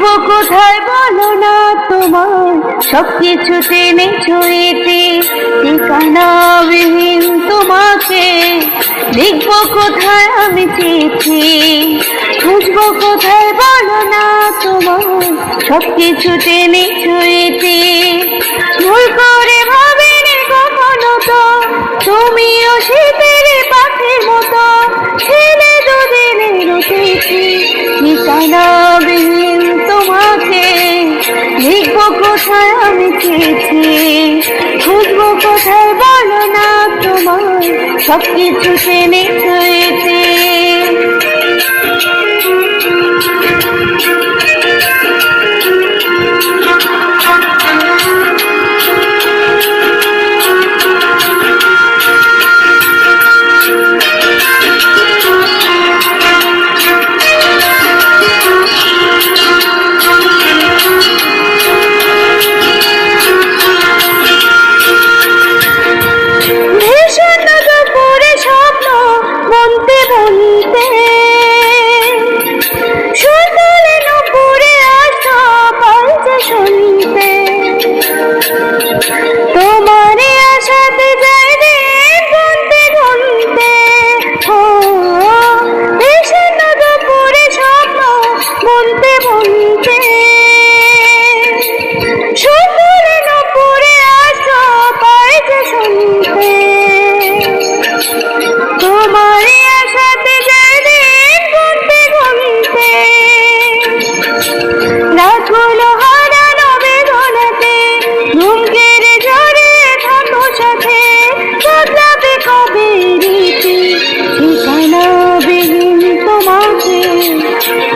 খুঁজবো কোথায় বলো না তোমার সবকিছু টেনে ছুঁয়েতে ঠিকানাবিহীন তোমাকে লিখবো কোথায় আমি চিঠি খুঁজবো কোথায় বলো না তোমার সবকিছু টেনে ছুঁয়েতে ভুল করে ভাবিনি কখনো তো তুমিও শীতের পাখির মতো ছেলে দুদিনের রুটেছি ঠিকানাবিহীন তোমাকে লিখবো কোথায় আমি চিঠি খুঁজবো কোথায় বলো না তোমার সবকিছু টেনে ছুঁয়েছে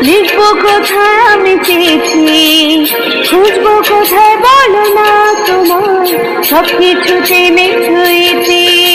লিখবো কোথায় আমি চিঠি খুঁজবো কোথায় বলো না তোমার সবকিছু টেনে ছুঁয়েছি